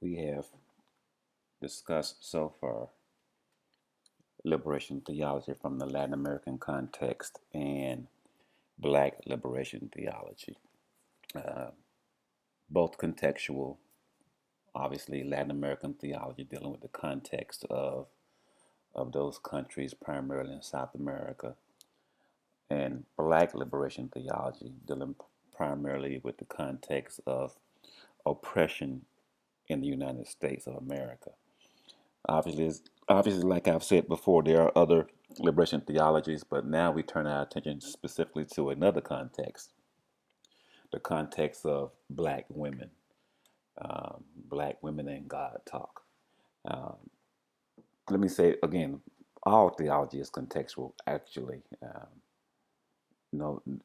We have discussed so far liberation theology from the Latin American context and Black liberation theology, uh, both contextual. Obviously, Latin American theology dealing with the context of those countries, primarily in South America, and Black liberation theology dealing primarily with the context of oppression in the United States of America. Obviously, obviously, like I've said before, there are other liberation theologies, but now we turn our attention specifically to another context, the context of black women and God talk. Um, Let me say again, all theology is contextual, actually.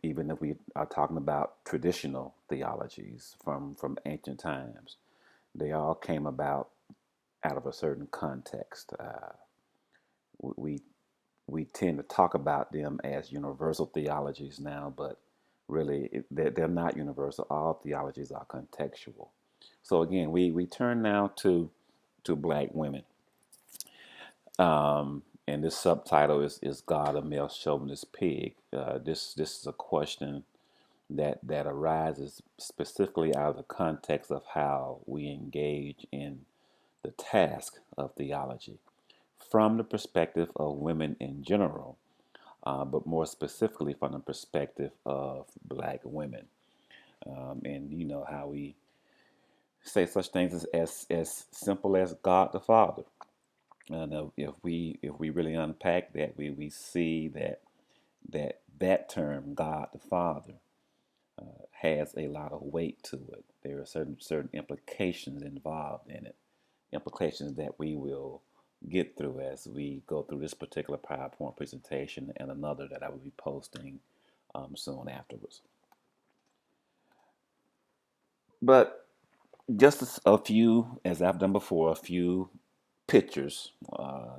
Even if we are talking about traditional theologies from ancient times, they all came about out of a certain context. We we tend to talk about them as universal theologies now, but really they're not universal. All theologies are contextual. So again, we turn now to black women, and this subtitle is God a male chauvinist pig? This is a question that arises specifically out of the context of how we engage in the task of theology from the perspective of women in general, but more specifically from the perspective of black women. And you know how we say such things as simple as God the Father. And if we really unpack that, we see that term God the Father has a lot of weight to it. There are certain implications involved in it, implications that we will get through as we go through this particular PowerPoint presentation and another that I will be posting soon afterwards. But just a few, as I've done before, a few pictures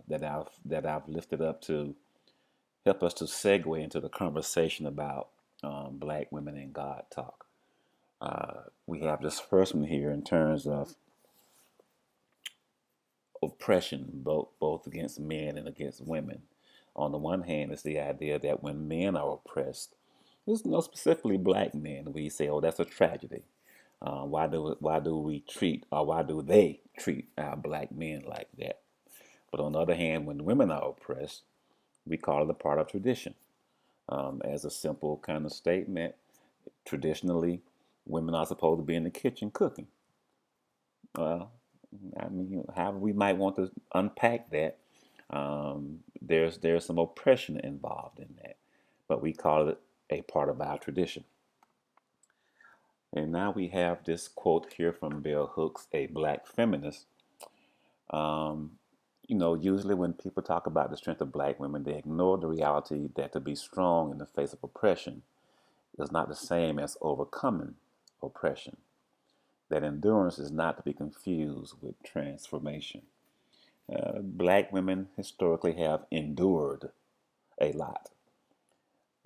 that I've lifted up to help us to segue into the conversation about black women and God talk. We have this first one here in terms of oppression, both against men and against women. On the one hand, it's the idea that when men are oppressed, there's no specifically black men, we say, "Oh, that's a tragedy." Why do we treat, or why do they treat our black men like that? But on the other hand, when women are oppressed, we call it a part of tradition. As a simple kind of statement, traditionally, women are supposed to be in the kitchen cooking. Well, I mean, however we might want to unpack that, there's some oppression involved in that, but we call it a part of our tradition. And now we have this quote here from Bell Hooks, a black feminist. Um, Usually when people talk about the strength of black women, they ignore the reality that to be strong in the face of oppression is not the same as overcoming oppression. That endurance is not to be confused with transformation. Black women historically have endured a lot,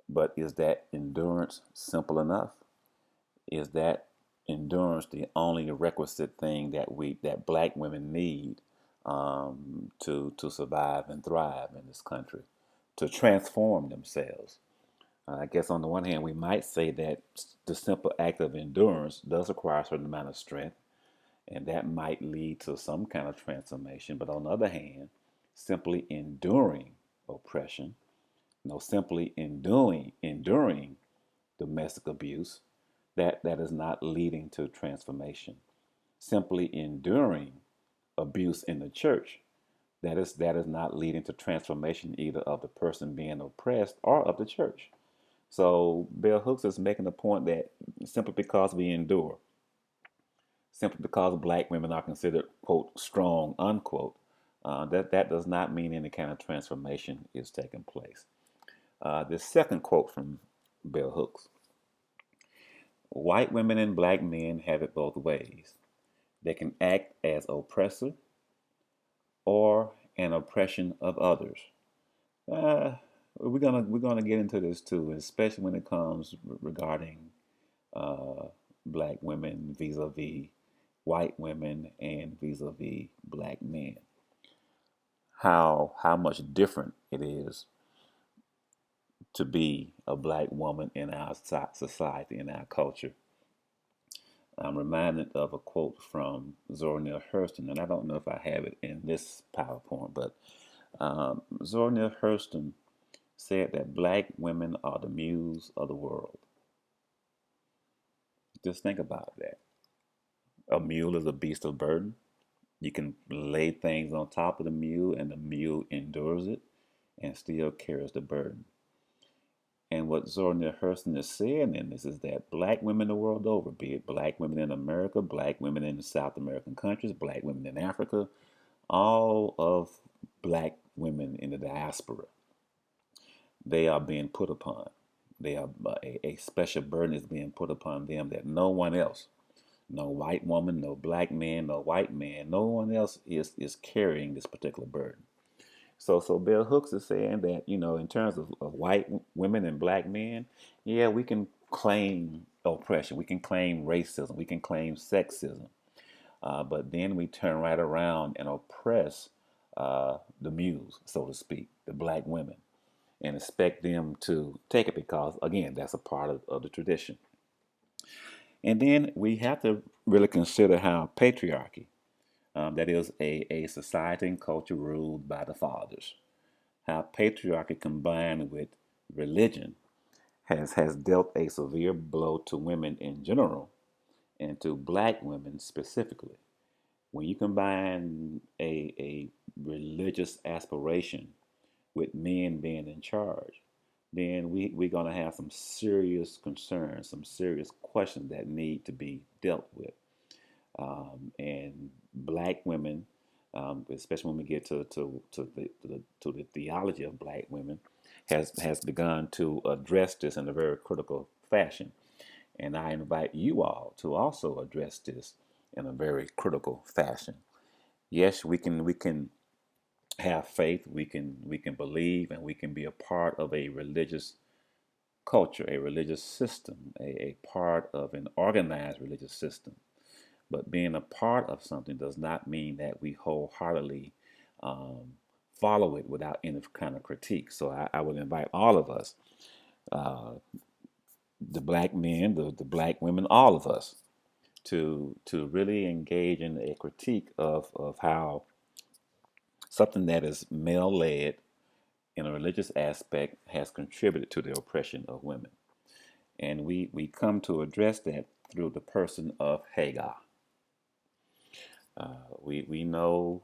but is that endurance simple enough? Is that endurance the only requisite thing that black women need to survive and thrive in this country, to transform themselves? I guess on the one hand, we might say that the simple act of endurance does require a certain amount of strength, and that might lead to some kind of transformation. But on the other hand, simply enduring oppression, simply enduring domestic abuse, that is not leading to transformation. Simply enduring abuse in the church, that is not leading to transformation either of the person being oppressed or of the church. So Bell Hooks is making the point that simply because we endure, simply because black women are considered, quote, strong, unquote, that does not mean any kind of transformation is taking place. The second quote from Bell Hooks: white women and black men have it both ways. They can act as oppressor or an oppression of others. Uh, we're gonna get into this too, especially when it comes regarding uh, black women vis-a-vis white women and vis-a-vis black men. How much different it is to be a black woman in our society, in our culture. I'm reminded of a quote from Zora Neale Hurston, and I don't know if I have it in this PowerPoint, but Zora Neale Hurston said that black women are the muse of the world. Just think about that. A mule is a beast of burden. You can lay things on top of the mule, and the mule endures it and still carries the burden. And what Zora Neale Hurston is saying in this is that black women the world over, be it black women in America, black women in South American countries, black women in Africa, all of black women in the diaspora, they are being put upon. They are a special burden is being put upon them that no one else, no white woman, no black man, no white man, no one else is carrying this particular burden. So Bell Hooks is saying that, in terms of white women and black men, yeah, we can claim oppression, we can claim racism, we can claim sexism, but then we turn right around and oppress the muse, so to speak, the black women, and expect them to take it because, again, that's a part of the tradition. And then we have to really consider how patriarchy, that is a society and culture ruled by the fathers, how patriarchy combined with religion has dealt a severe blow to women in general and to black women specifically. When you combine a religious aspiration with men being in charge, then we're going to have some serious concerns, some serious questions that need to be dealt with. And black women, especially when we get to the theology of black women, has begun to address this in a very critical fashion. And I invite you all to also address this in a very critical fashion. Yes, we can have faith, we can believe, and we can be a part of a religious culture, a religious system, a part of an organized religious system. But being a part of something does not mean that we wholeheartedly um, follow it without any kind of critique. So I would invite all of us, uh, the black men, the black women, all of us, to really engage in a critique of how something that is male led in a religious aspect has contributed to the oppression of women. And we come to address that through the person of Hagar. We know,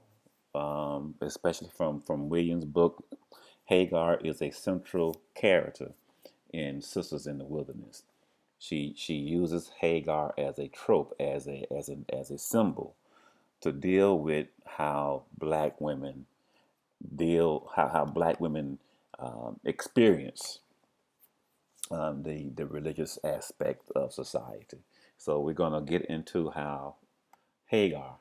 especially from Williams' book, Hagar is a central character in Sisters in the Wilderness. She uses Hagar as a trope, as a symbol to deal with how black women how black women experience the religious aspect of society. So we're going to get into how Hagar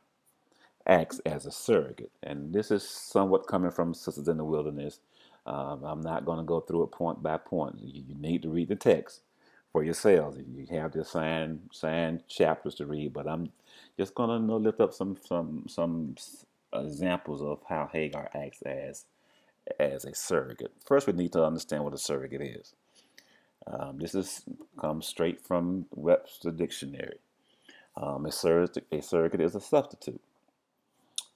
acts as a surrogate. And this is somewhat coming from Sisters in the Wilderness. I'm not going to go through it point by point. You need to read the text for yourselves. You have the signed chapters to read, but I'm just going to lift up some examples of how Hagar acts as a surrogate. First, we need to understand what a surrogate is. This is comes straight from Webster Dictionary. A surrogate is a substitute,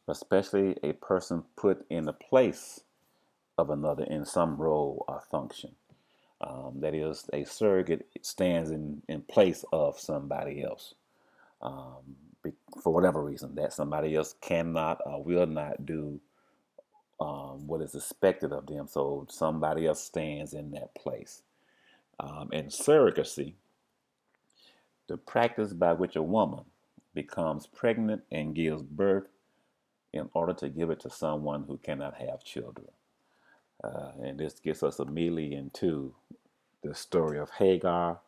especially a person put in the place of another in some role or function. That is, a surrogate stands in place of somebody else um, for whatever reason that somebody else cannot or will not do what is expected of them. So somebody else stands in that place. In surrogacy, the practice by which a woman becomes pregnant and gives birth in order to give it to someone who cannot have children. And this gets us immediately into the story of Hagar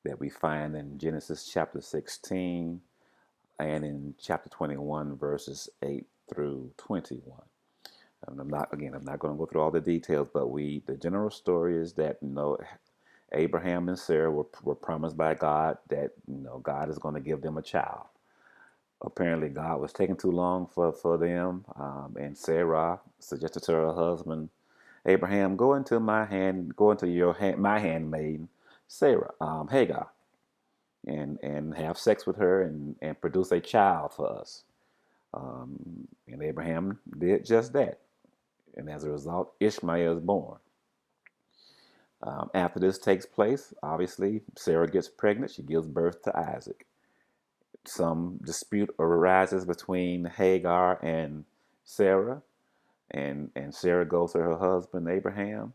that we find in Genesis chapter 16 and in chapter 21, verses 8 through 21. And I'm not going to go through all the details, but the general story is that, Abraham and Sarah were promised by God that, God is going to give them a child. Apparently, God was taking too long for them, and Sarah suggested to her husband Abraham, go into my handmaiden Sarah, Hagar, and have sex with her and produce a child for us. And Abraham did just that, and as a result, Ishmael is born. After this takes place, obviously, Sarah gets pregnant. She gives birth to Isaac. Some dispute arises between Hagar and Sarah, and Sarah goes to her husband Abraham,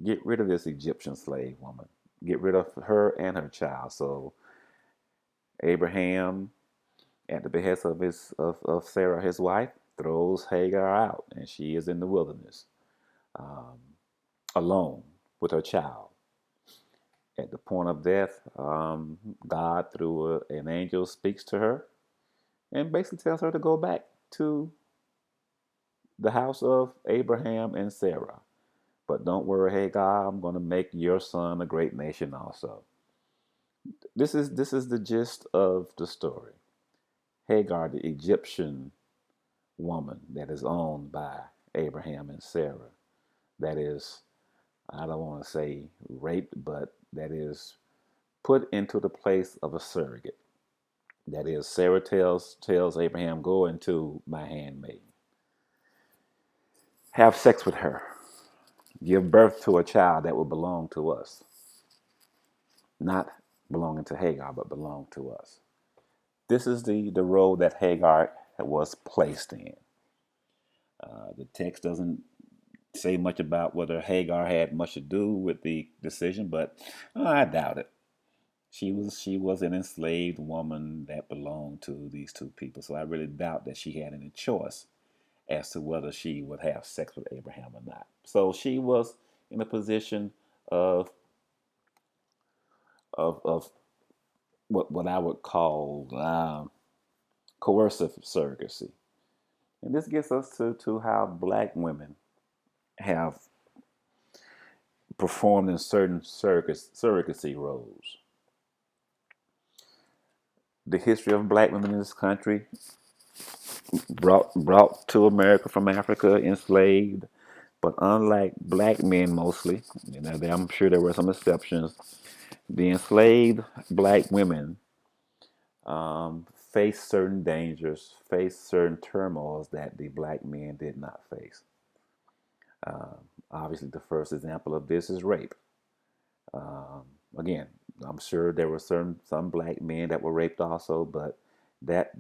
get rid of this Egyptian slave woman, get rid of her and her child. So Abraham, at the behest of Sarah, his wife, throws Hagar out, and she is in the wilderness, um, alone with her child. At the point of death, God, through an angel, speaks to her and basically tells her to go back to the house of Abraham and Sarah. But don't worry, Hagar, I'm going to make your son a great nation also. This is the gist of the story. Hagar, the Egyptian woman that is owned by Abraham and Sarah, that is, I don't want to say raped, but that is put into the place of a surrogate. That is, Sarah tells Abraham, go into my handmaid, have sex with her, give birth to a child that will belong to us, not belonging to Hagar, but belong to us. This is the role that Hagar was placed in. The text doesn't say much about whether Hagar had much to do with the decision, but I doubt it. She was an enslaved woman that belonged to these two people, so I really doubt that she had any choice as to whether she would have sex with Abraham or not. So she was in a position of of what I would call coercive surrogacy. And this gets us to how black women have performed in certain surrogacy roles. The history of black women in this country, brought to America from Africa, enslaved, but unlike black men mostly, I'm sure there were some exceptions, the enslaved black women faced certain dangers, faced certain turmoils that the black men did not face. Obviously, the first example of this is rape. Um, Again, I'm sure there were some black men that were raped also, but that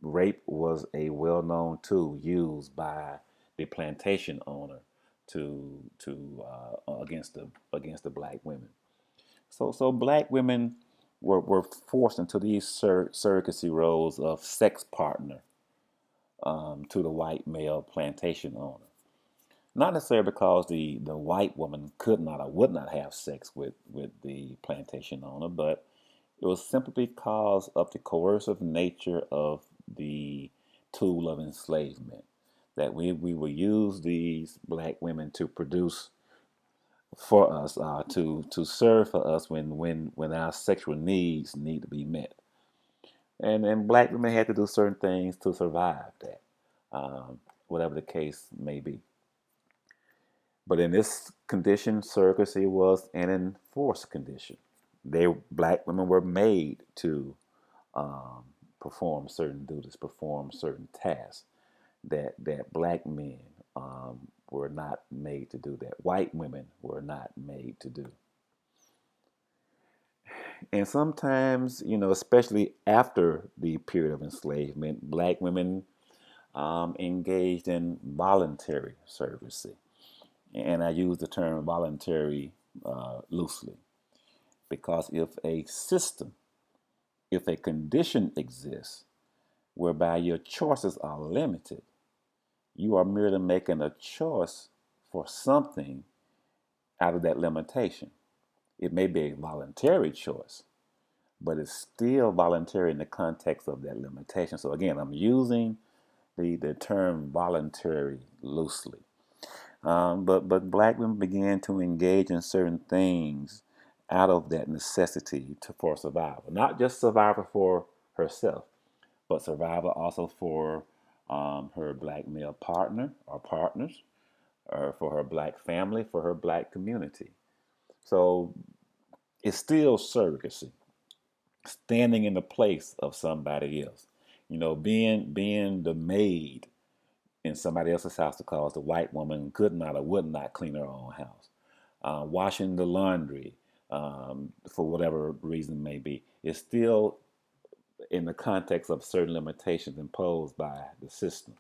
rape was a well-known tool used by the plantation owner to against the black women. So black women were forced into these surrogacy roles of sex partner to the white male plantation owner. Not necessarily because the white woman could not or would not have sex with the plantation owner, but it was simply because of the coercive nature of the tool of enslavement. That we will use these black women to produce for us, to serve for us when our sexual needs need to be met. And black women had to do certain things to survive that, whatever the case may be. But in this condition, surrogacy was an enforced condition. Black women were made to um, perform certain duties, perform certain tasks that black men were not made to do, that white women were not made to do. And sometimes, especially after the period of enslavement, black women engaged in voluntary servitude. And I use the term voluntary loosely because if a condition exists whereby your choices are limited, you are merely making a choice for something out of that limitation. It may be a voluntary choice, but it's still voluntary in the context of that limitation. So again, I'm using the term voluntary loosely. But black women began to engage in certain things out of that necessity for survival, not just survival for herself, but survival also for her black male partner or partners, or for her black family, for her black community. So it's still surrogacy, standing in the place of somebody else. Being the maid in somebody else's house because the white woman could not or would not clean her own house. Washing the laundry, for whatever reason may be, is still in the context of certain limitations imposed by the system.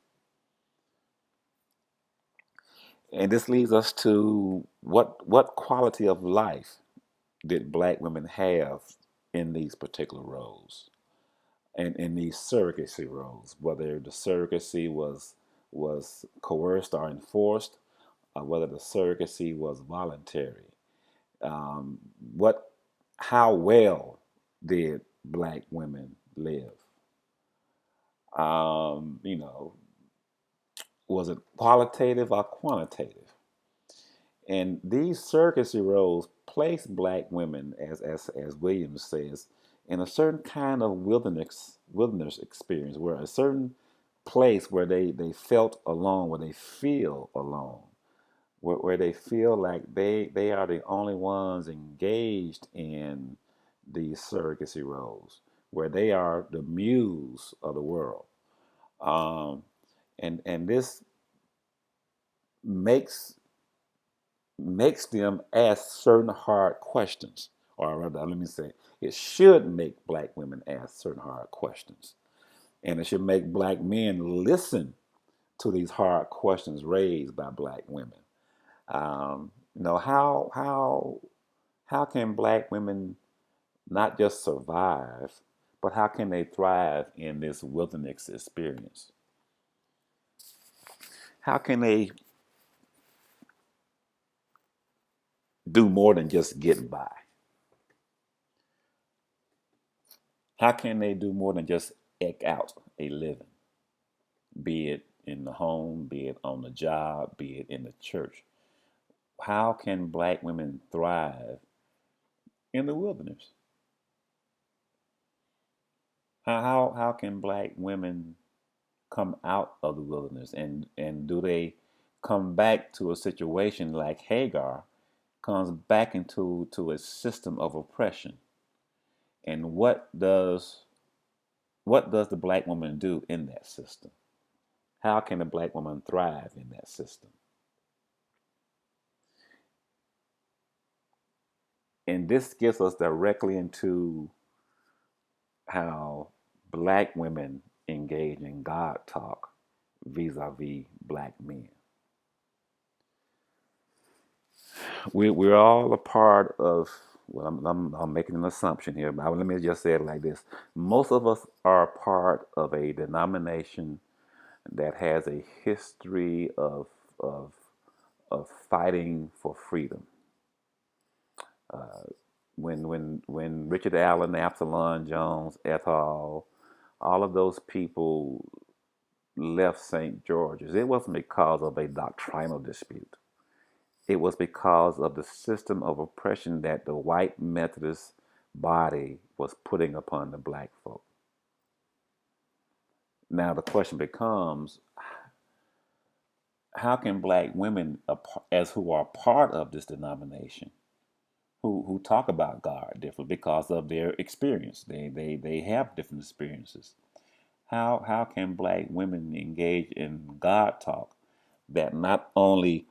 And this leads us to what quality of life did black women have in these particular roles and in these surrogacy roles, whether the surrogacy was coerced or enforced, or whether the surrogacy was voluntary. Um, what, how well did black women live? You know, was it qualitative or quantitative? And these surrogacy roles place black women, as Williams says, in a certain kind of wilderness experience, where a certain place where they felt alone, where they feel alone, where they feel like they are the only ones engaged in these surrogacy roles, where they are the muse of the world. Um, and this makes makes them ask certain hard questions, or rather, let me say, it should make black women ask certain hard questions, and it should make black men listen to these hard questions raised by black women. How can black women not just survive, but how can they thrive in this wilderness experience? How can they do more than just get by? How can they do more than just eke out a living, be it in the home, be it on the job, be it in the church? How can black women thrive in the wilderness? How can black women come out of the wilderness, and do they come back to a situation like Hagar comes back into a system of oppression? And what does the black woman do in that system? How can a black woman thrive in that system? And this gets us directly into how black women engage in God talk vis-a-vis black men. We're all a part of, well, I'm making an assumption here, but let me just say it like this. Most of us are a part of a denomination that has a history of, of fighting for freedom. When Richard Allen, Absalom Jones, et al., all of those people left St. George's, it wasn't because of a doctrinal dispute. It was because of the system of oppression that the white Methodist body was putting upon the black folk. Now the question becomes, how can black women, as who are part of this denomination, who talk about God differently because of their experience, they have different experiences. How can black women engage in God talk that not only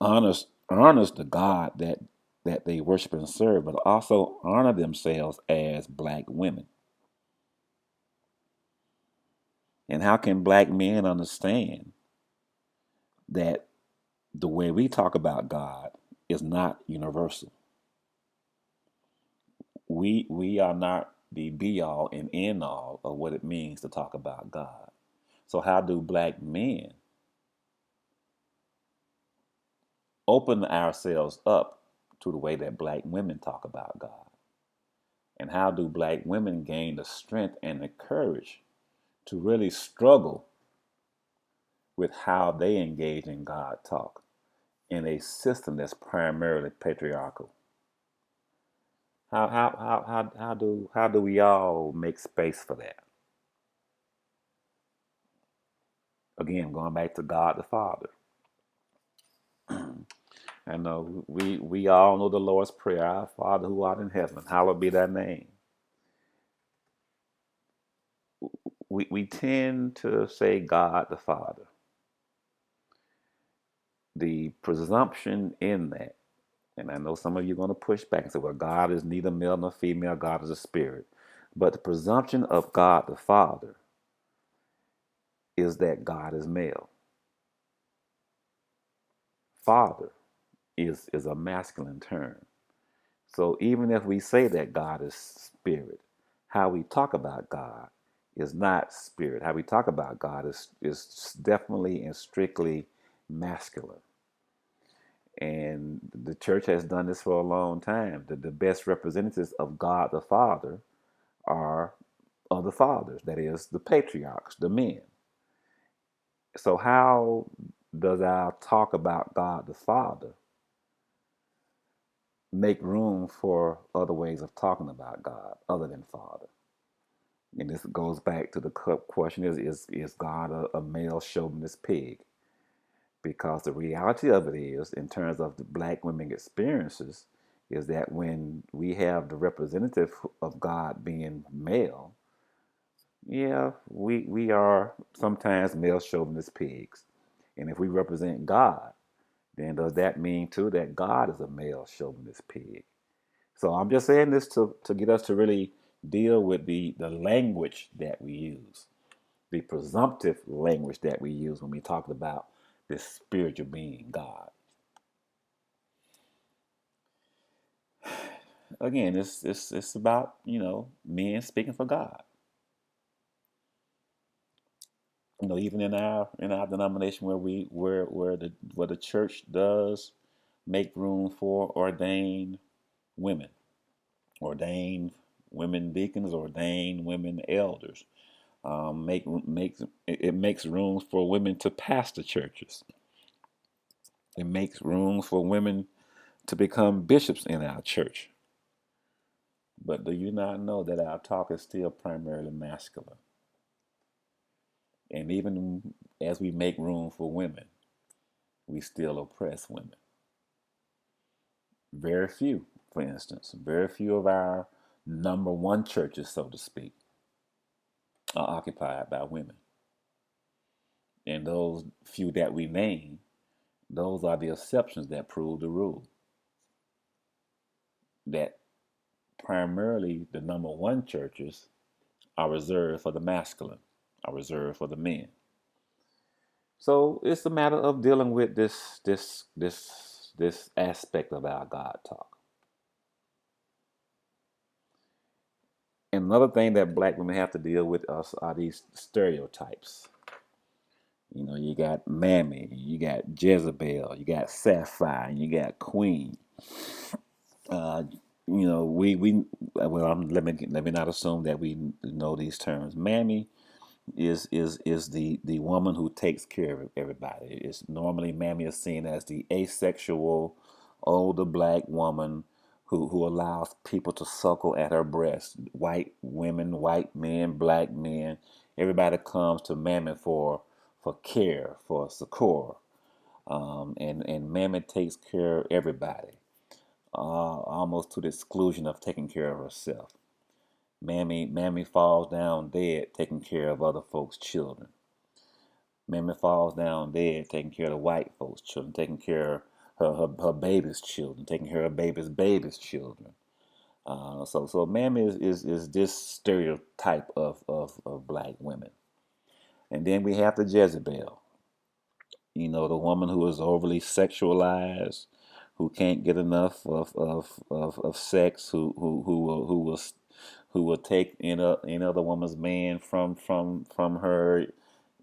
honors the God that they worship and serve, but also honor themselves as black women? And how can black men understand that the way we talk about God is not universal? We are not the be all and end all of what it means to talk about God. So how do black men open ourselves up to the way that black women talk about God? And how do black women gain the strength and the courage to really struggle with how they engage in God talk in a system that's primarily patriarchal? How do we all make space for that? Again, going back to God the Father. And we all know the Lord's Prayer, Our Father who art in heaven, hallowed be thy name. We tend to say God the Father. The presumption in that, and I know some of you are going to push back and say, well, God is neither male nor female, God is a spirit. But the presumption of God the Father is that God is male. Father is a masculine term. So even if we say that God is spirit, how we talk about God is not spirit. How we talk about God is definitely and strictly masculine. And the church has done this for a long time. The best representatives of God the Father are other fathers, that is, the patriarchs, the men. So, how does our talk about God the Father make room for other ways of talking about God other than Father? And this goes back to the question is God a male chauvinist pig? Because the reality of it is, in terms of the black women experiences, is that when we have the representative of God being male, yeah, we are sometimes male chauvinist pigs. And if we represent God, then does that mean too that God is a male chauvinist pig? So I'm just saying this to get us to really deal with the language that we use, the presumptive language that we use when we talk about this spiritual being, God. Again, it's about men speaking for God. Even in our denomination where the church does make room for women, ordained women deacons, ordained women elders. It makes room for women to pastor churches. It makes room for women to become bishops in our church. But do you not know that our talk is still primarily masculine? And even as we make room for women, we still oppress women. Very few, for instance, very few of our number one churches, so to speak, are occupied by women. And those few that we name, those are the exceptions that prove the rule. That primarily the number one churches are reserved for the masculine, are reserved for the men. So it's a matter of dealing with this aspect of our God talk. And another thing that black women have to deal with us are these stereotypes. You got Mammy, you got Jezebel, you got Sapphire, and you got Queen. Uh, we well, let me not assume that we know these terms. Mammy is the woman who takes care of everybody. It's normally Mammy is seen as the asexual older black woman who allows people to suckle at her breast. White women, white men, black men, everybody comes to Mammy for care, for succor. And Mammy takes care of everybody, almost to the exclusion of taking care of herself. Mammy falls down dead taking care of other folks' children. Mammy falls down dead taking care of the white folks' children, taking care of her baby's children, taking care of baby's children. So Mammy is this stereotype of black women. And then we have the Jezebel, the woman who is overly sexualized, who can't get enough of sex, who will take another woman's man from her.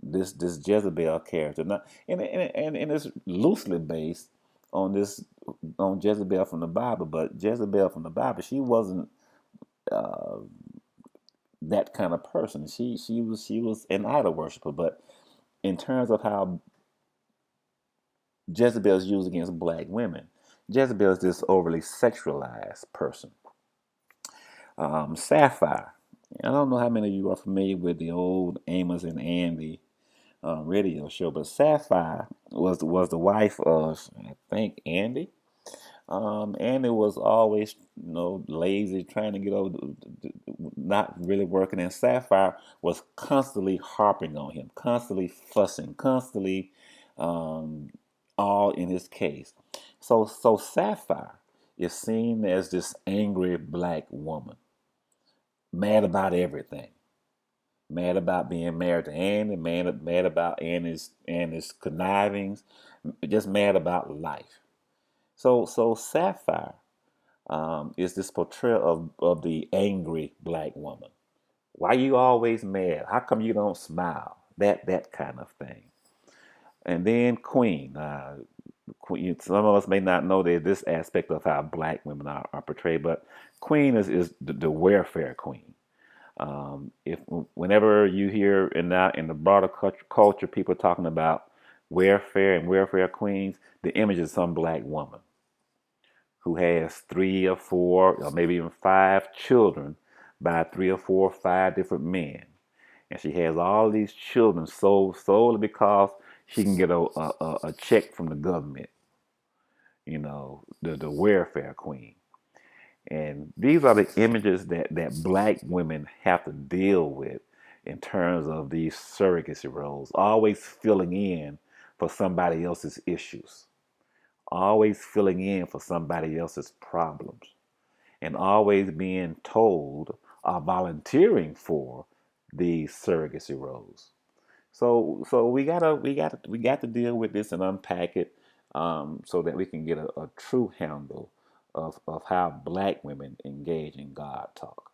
This Jezebel character, not and it's loosely based on this on Jezebel from the Bible, but Jezebel from the Bible, she wasn't uh, that kind of person. She was an idol worshiper, but in terms of how Jezebel is used against black women, Jezebel is this overly sexualized person. Sapphire. I don't know how many of you are familiar with the old Amos and Andy radio show. But Sapphire was the wife of, I think, Andy. And it was always, lazy, trying to get over, not really working. And Sapphire was constantly harping on him, constantly fussing, constantly, um, all in his case. So Sapphire is seen as this angry black woman, mad about everything, mad about being married to Andy, mad about Andy's connivings, just mad about life. So Sapphire is this portrayal of the angry black woman. Why you always mad? How come you don't smile? That kind of thing. And then Queen. Queen. Some of us may not know that this aspect of how black women are portrayed, but Queen is the welfare queen. If whenever you hear in the broader culture people talking about welfare and welfare queens, the image is some black woman who has three or four or maybe even five children by three or four or five different men. And she has all these children solely because she can get a check from the government, the welfare queen. And these are the images that black women have to deal with in terms of these surrogacy roles, always filling in for somebody else's issues, always filling in for somebody else's problems, and always being told or volunteering for these surrogacy roles. So we got to deal with this and unpack it, so that we can get a true handle of how black women engage in God talk.